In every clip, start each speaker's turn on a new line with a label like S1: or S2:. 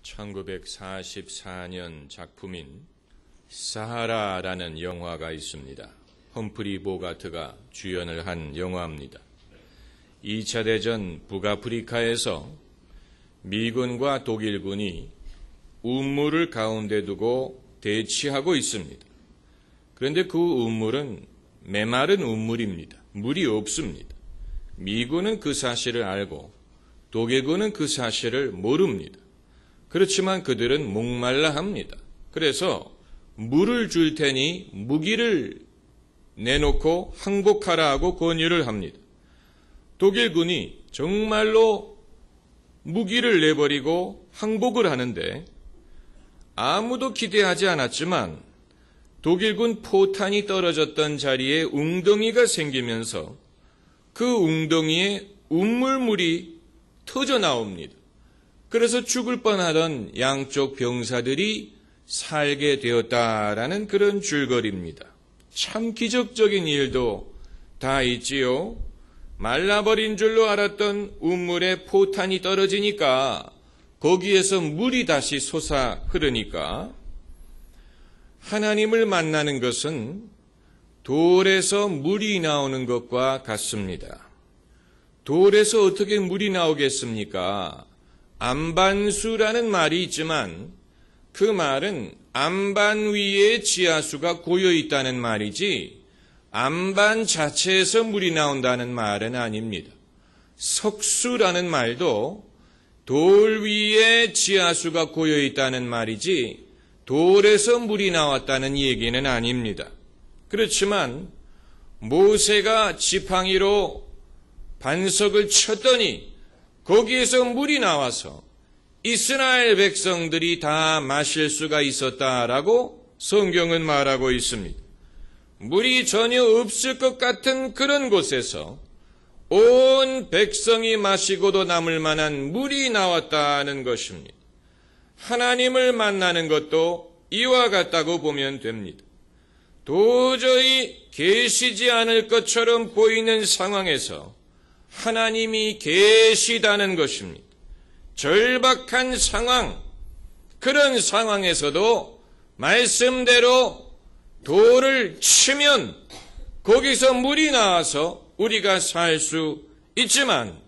S1: 1944년 작품인 사하라라는 영화가 있습니다. 험프리 보가트가 주연을 한 영화입니다. 2차 대전 북아프리카에서 미군과 독일군이 우물을 가운데 두고 대치하고 있습니다. 그런데 그 우물은 메마른 우물입니다. 물이 없습니다. 미군은 그 사실을 알고 독일군은 그 사실을 모릅니다. 그렇지만 그들은 목말라 합니다. 그래서 물을 줄 테니 무기를 내놓고 항복하라 하고 권유를 합니다. 독일군이 정말로 무기를 내버리고 항복을 하는데 아무도 기대하지 않았지만 독일군 포탄이 떨어졌던 자리에 웅덩이가 생기면서 그 웅덩이에 우물물이 터져 나옵니다. 그래서 죽을 뻔하던 양쪽 병사들이 살게 되었다라는 그런 줄거리입니다. 참 기적적인 일도 다 있지요. 말라버린 줄로 알았던 우물에 포탄이 떨어지니까 거기에서 물이 다시 솟아 흐르니까 하나님을 만나는 것은 돌에서 물이 나오는 것과 같습니다. 돌에서 어떻게 물이 나오겠습니까? 안반수라는 말이 있지만 그 말은 안반 위에 지하수가 고여 있다는 말이지 안반 자체에서 물이 나온다는 말은 아닙니다. 석수라는 말도 돌 위에 지하수가 고여 있다는 말이지 돌에서 물이 나왔다는 얘기는 아닙니다. 그렇지만 모세가 지팡이로 반석을 쳤더니 거기에서 물이 나와서 이스라엘 백성들이 다 마실 수가 있었다라고 성경은 말하고 있습니다. 물이 전혀 없을 것 같은 그런 곳에서 온 백성이 마시고도 남을 만한 물이 나왔다는 것입니다. 하나님을 만나는 것도 이와 같다고 보면 됩니다. 도저히 계시지 않을 것처럼 보이는 상황에서 하나님이 계시다는 것입니다. 절박한 상황, 그런 상황에서도 말씀대로 돌을 치면 거기서 물이 나와서 우리가 살 수 있지만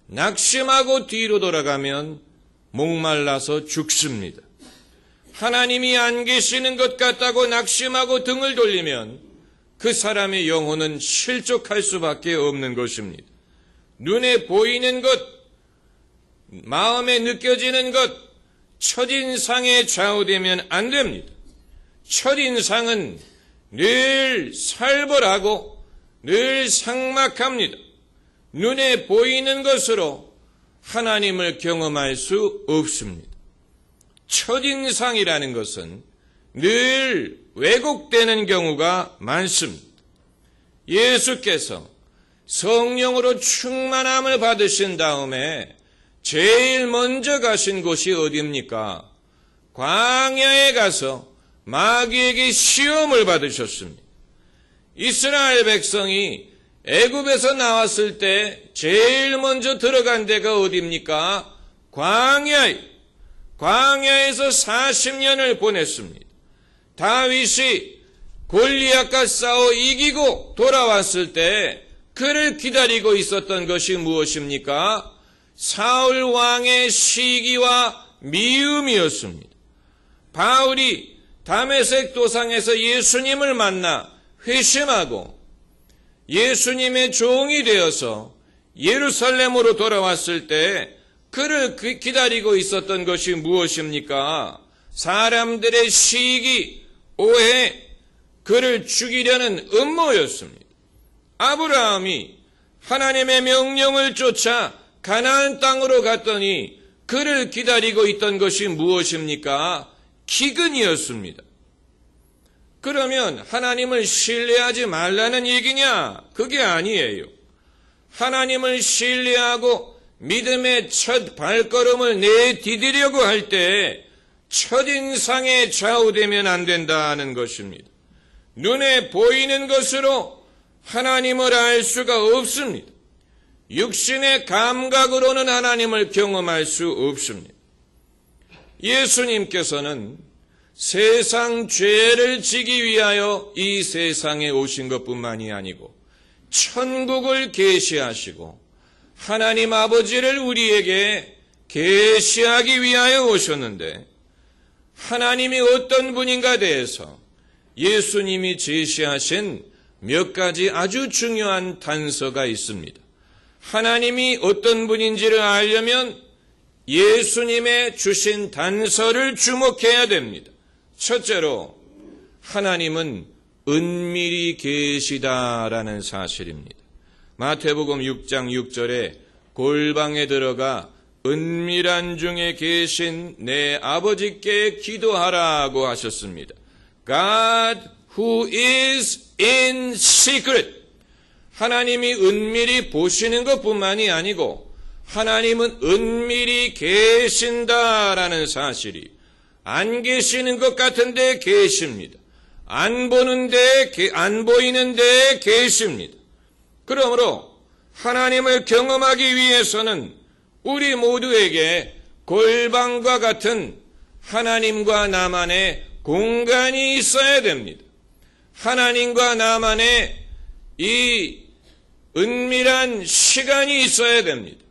S1: 낙심하고 뒤로 돌아가면 목말라서 죽습니다. 하나님이 안 계시는 것 같다고 낙심하고 등을 돌리면 그 사람의 영혼은 실족할 수밖에 없는 것입니다. 눈에 보이는 것, 마음에 느껴지는 것, 첫인상에 좌우되면 안 됩니다. 첫인상은 늘 살벌하고 늘 삭막합니다. 눈에 보이는 것으로 하나님을 경험할 수 없습니다. 첫인상이라는 것은 늘 왜곡되는 경우가 많습니다. 예수께서 성령으로 충만함을 받으신 다음에 제일 먼저 가신 곳이 어디입니까? 광야에 가서 마귀에게 시험을 받으셨습니다. 이스라엘 백성이 애굽에서 나왔을 때 제일 먼저 들어간 데가 어디입니까? 광야에서 40년을 보냈습니다. 다윗이 골리앗과 싸워 이기고 돌아왔을 때 그를 기다리고 있었던 것이 무엇입니까? 사울 왕의 시기와 미움이었습니다. 바울이 다메섹 도상에서 예수님을 만나 회심하고 예수님의 종이 되어서 예루살렘으로 돌아왔을 때 그를 기다리고 있었던 것이 무엇입니까? 사람들의 시기, 오해, 그를 죽이려는 음모였습니다. 아브라함이 하나님의 명령을 쫓아 가나안 땅으로 갔더니 그를 기다리고 있던 것이 무엇입니까? 기근이었습니다. 그러면 하나님을 신뢰하지 말라는 얘기냐? 그게 아니에요. 하나님을 신뢰하고 믿음의 첫 발걸음을 내디디려고 할 때 첫인상에 좌우되면 안 된다는 것입니다. 눈에 보이는 것으로 하나님을 알 수가 없습니다. 육신의 감각으로는 하나님을 경험할 수 없습니다. 예수님께서는 세상 죄를 지기 위하여 이 세상에 오신 것뿐만이 아니고 천국을 계시하시고 하나님 아버지를 우리에게 계시하기 위하여 오셨는데, 하나님이 어떤 분인가 대해서 예수님이 제시하신 몇 가지 아주 중요한 단서가 있습니다. 하나님이 어떤 분인지를 알려면 예수님의 주신 단서를 주목해야 됩니다. 첫째로, 하나님은 은밀히 계시다라는 사실입니다. 마태복음 6장 6절에 골방에 들어가 은밀한 중에 계신 내 아버지께 기도하라고 하셨습니다. God who is in secret. 하나님이 은밀히 보시는 것뿐만이 아니고 하나님은 은밀히 계신다라는 사실이, 안 계시는 것 같은데 계십니다. 안 보이는데 계십니다. 그러므로 하나님을 경험하기 위해서는 우리 모두에게 골방과 같은 하나님과 나만의 공간이 있어야 됩니다. 하나님과 나만의 이 은밀한 시간이 있어야 됩니다.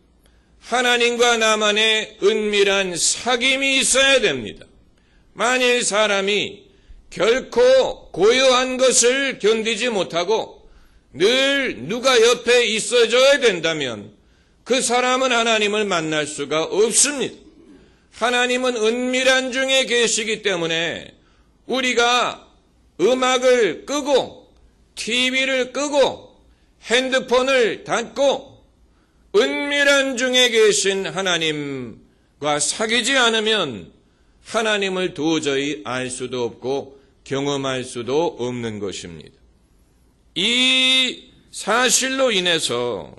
S1: 하나님과 나만의 은밀한 사귐이 있어야 됩니다. 만일 사람이 결코 고요한 것을 견디지 못하고 늘 누가 옆에 있어줘야 된다면 그 사람은 하나님을 만날 수가 없습니다. 하나님은 은밀한 중에 계시기 때문에 우리가 음악을 끄고 TV를 끄고 핸드폰을 닫고 은밀한 중에 계신 하나님과 사귀지 않으면 하나님을 도저히 알 수도 없고 경험할 수도 없는 것입니다. 이 사실로 인해서